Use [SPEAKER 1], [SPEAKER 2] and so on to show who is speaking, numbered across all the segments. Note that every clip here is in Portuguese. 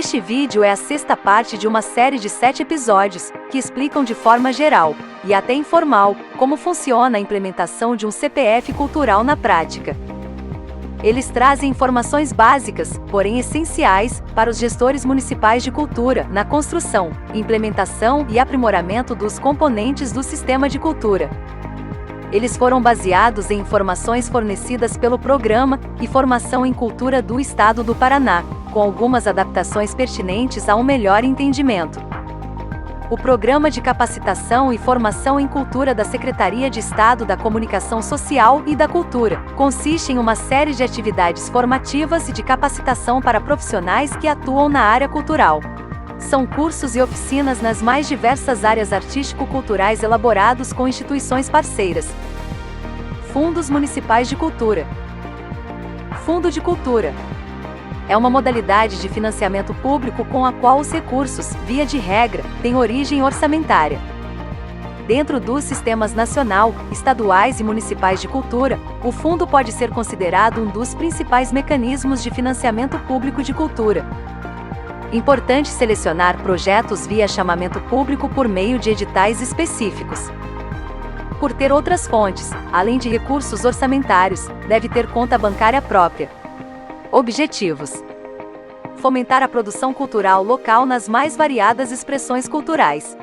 [SPEAKER 1] Este vídeo é a sexta parte de uma série de 7 episódios, que explicam de forma geral, e até informal, como funciona a implementação de um CPF cultural na prática. Eles trazem informações básicas, porém essenciais, para os gestores municipais de cultura, na construção, implementação e aprimoramento dos componentes do sistema de cultura. Eles foram baseados em informações fornecidas pelo Programa e Formação em Cultura do Estado do Paraná, com algumas adaptações pertinentes a um melhor entendimento. O Programa de Capacitação e Formação em Cultura da Secretaria de Estado da Comunicação Social e da Cultura consiste em uma série de atividades formativas e de capacitação para profissionais que atuam na área cultural. São cursos e oficinas nas mais diversas áreas artístico-culturais elaborados com instituições parceiras. Fundos Municipais de Cultura. Fundo de Cultura é uma modalidade de financiamento público com a qual os recursos, via de regra, têm origem orçamentária. Dentro dos sistemas nacional, estaduais e municipais de cultura, o fundo pode ser considerado um dos principais mecanismos de financiamento público de cultura. Importante selecionar projetos via chamamento público por meio de editais específicos. Por ter outras fontes, além de recursos orçamentários, deve ter conta bancária própria. Objetivos: fomentar a produção cultural local nas mais variadas expressões culturais.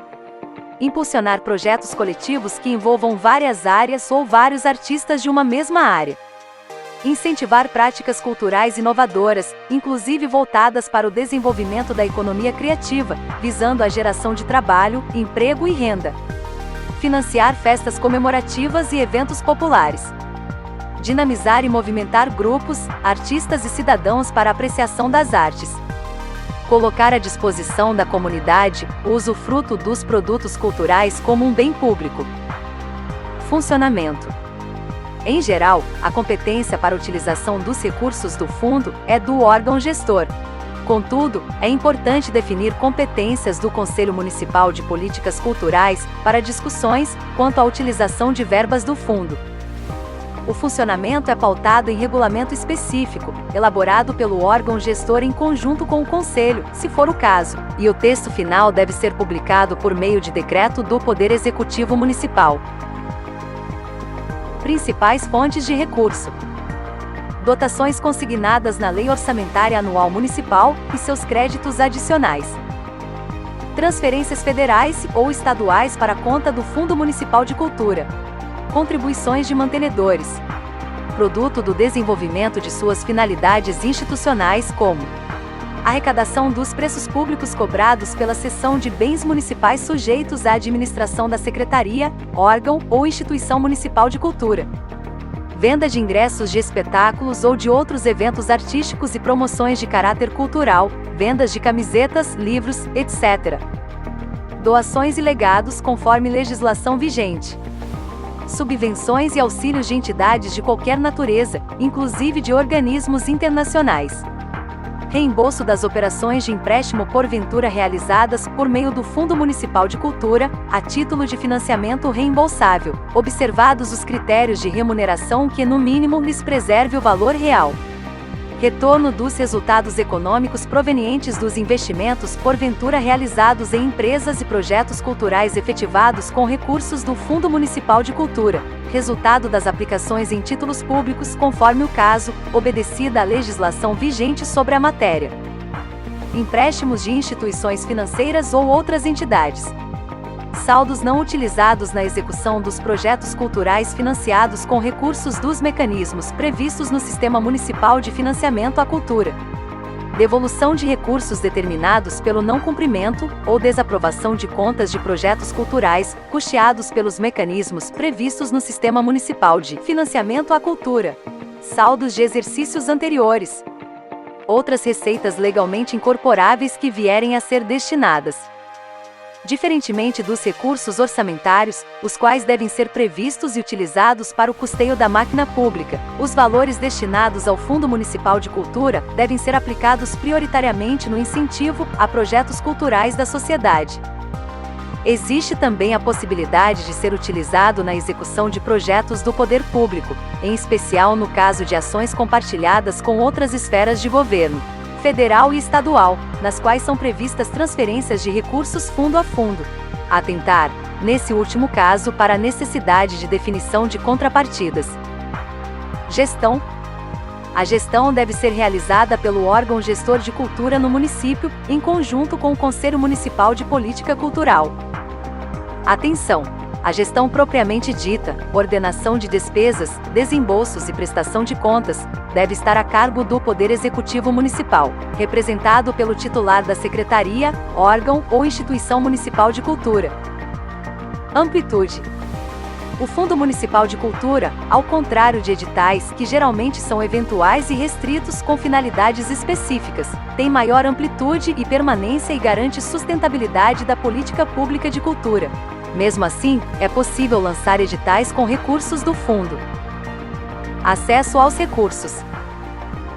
[SPEAKER 1] Impulsionar projetos coletivos que envolvam várias áreas ou vários artistas de uma mesma área. Incentivar práticas culturais inovadoras, inclusive voltadas para o desenvolvimento da economia criativa, visando a geração de trabalho, emprego e renda. Financiar festas comemorativas e eventos populares. Dinamizar e movimentar grupos, artistas e cidadãos para a apreciação das artes. Colocar à disposição da comunidade o usufruto dos produtos culturais como um bem público. Funcionamento: em geral, a competência para a utilização dos recursos do fundo é do órgão gestor. Contudo, é importante definir competências do Conselho Municipal de Políticas Culturais para discussões quanto à utilização de verbas do fundo. O funcionamento é pautado em regulamento específico, elaborado pelo órgão gestor em conjunto com o Conselho, se for o caso, e o texto final deve ser publicado por meio de decreto do Poder Executivo Municipal. Principais fontes de recurso: dotações consignadas na Lei Orçamentária Anual Municipal e seus créditos adicionais. Transferências federais ou estaduais para a conta do Fundo Municipal de Cultura. Contribuições de mantenedores. Produto do desenvolvimento de suas finalidades institucionais como arrecadação dos preços públicos cobrados pela cessão de bens municipais sujeitos à administração da Secretaria, órgão ou instituição municipal de cultura. Venda de ingressos de espetáculos ou de outros eventos artísticos e promoções de caráter cultural, vendas de camisetas, livros, etc. Doações e legados conforme legislação vigente. Subvenções e auxílios de entidades de qualquer natureza, inclusive de organismos internacionais. Reembolso das operações de empréstimo porventura realizadas por meio do Fundo Municipal de Cultura, a título de financiamento reembolsável, observados os critérios de remuneração que no mínimo lhes preserve o valor real. Retorno dos resultados econômicos provenientes dos investimentos porventura realizados em empresas e projetos culturais efetivados com recursos do Fundo Municipal de Cultura, resultado das aplicações em títulos públicos conforme o caso, obedecida a legislação vigente sobre a matéria. Empréstimos de instituições financeiras ou outras entidades. Saldos não utilizados na execução dos projetos culturais financiados com recursos dos mecanismos previstos no Sistema Municipal de Financiamento à Cultura. Devolução de recursos determinados pelo não cumprimento ou desaprovação de contas de projetos culturais, custeados pelos mecanismos previstos no Sistema Municipal de Financiamento à Cultura. Saldos de exercícios anteriores. Outras receitas legalmente incorporáveis que vierem a ser destinadas. Diferentemente dos recursos orçamentários, os quais devem ser previstos e utilizados para o custeio da máquina pública, os valores destinados ao Fundo Municipal de Cultura devem ser aplicados prioritariamente no incentivo a projetos culturais da sociedade. Existe também a possibilidade de ser utilizado na execução de projetos do poder público, em especial no caso de ações compartilhadas com outras esferas de governo. federal e estadual, nas quais são previstas transferências de recursos fundo a fundo. Atentar, nesse último caso, para a necessidade de definição de contrapartidas. Gestão. A gestão deve ser realizada pelo órgão gestor de cultura no município, em conjunto com o Conselho Municipal de Política Cultural. Atenção! A gestão propriamente dita, ordenação de despesas, desembolsos e prestação de contas, deve estar a cargo do Poder Executivo Municipal, representado pelo titular da secretaria, órgão ou instituição municipal de cultura. Amplitude. O Fundo Municipal de Cultura, ao contrário de editais, que geralmente são eventuais e restritos com finalidades específicas, tem maior amplitude e permanência e garante sustentabilidade da política pública de cultura. Mesmo assim, é possível lançar editais com recursos do fundo. Acesso aos recursos.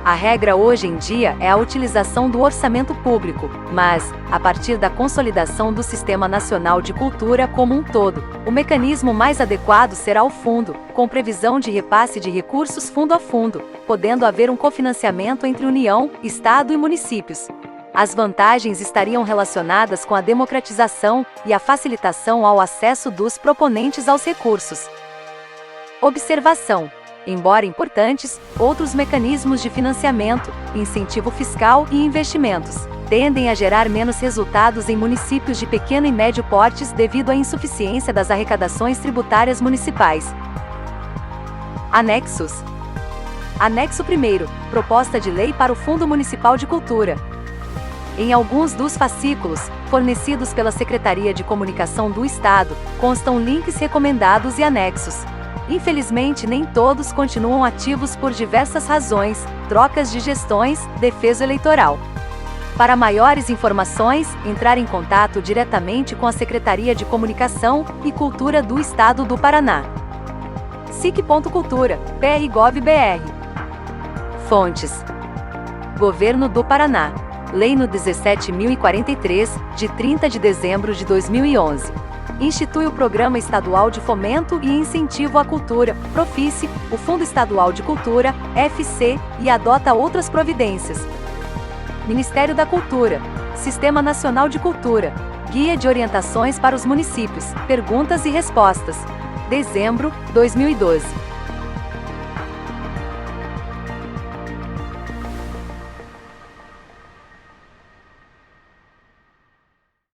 [SPEAKER 1] A regra hoje em dia é a utilização do orçamento público, mas, a partir da consolidação do Sistema Nacional de Cultura como um todo, o mecanismo mais adequado será o fundo, com previsão de repasse de recursos fundo a fundo, podendo haver um cofinanciamento entre União, Estado e municípios. As vantagens estariam relacionadas com a democratização e a facilitação ao acesso dos proponentes aos recursos. Observação. Embora importantes, outros mecanismos de financiamento, incentivo fiscal e investimentos, tendem a gerar menos resultados em municípios de pequeno e médio portes devido à insuficiência das arrecadações tributárias municipais. Anexos. Anexo 1º, Proposta de Lei para o Fundo Municipal de Cultura. Em alguns dos fascículos, fornecidos pela Secretaria de Comunicação do Estado, constam links recomendados e anexos. Infelizmente, nem todos continuam ativos por diversas razões, trocas de gestões, defesa eleitoral. Para maiores informações, entrar em contato diretamente com a Secretaria de Comunicação e Cultura do Estado do Paraná. sic.cultura, PRGov.br. Fontes. Governo do Paraná. Lei no 17.043, de 30 de dezembro de 2011. Institui o Programa Estadual de Fomento e Incentivo à Cultura, Profice, o Fundo Estadual de Cultura, FC, e adota outras providências. Ministério da Cultura. Sistema Nacional de Cultura. Guia de Orientações para os Municípios. Perguntas e Respostas. Dezembro, 2012.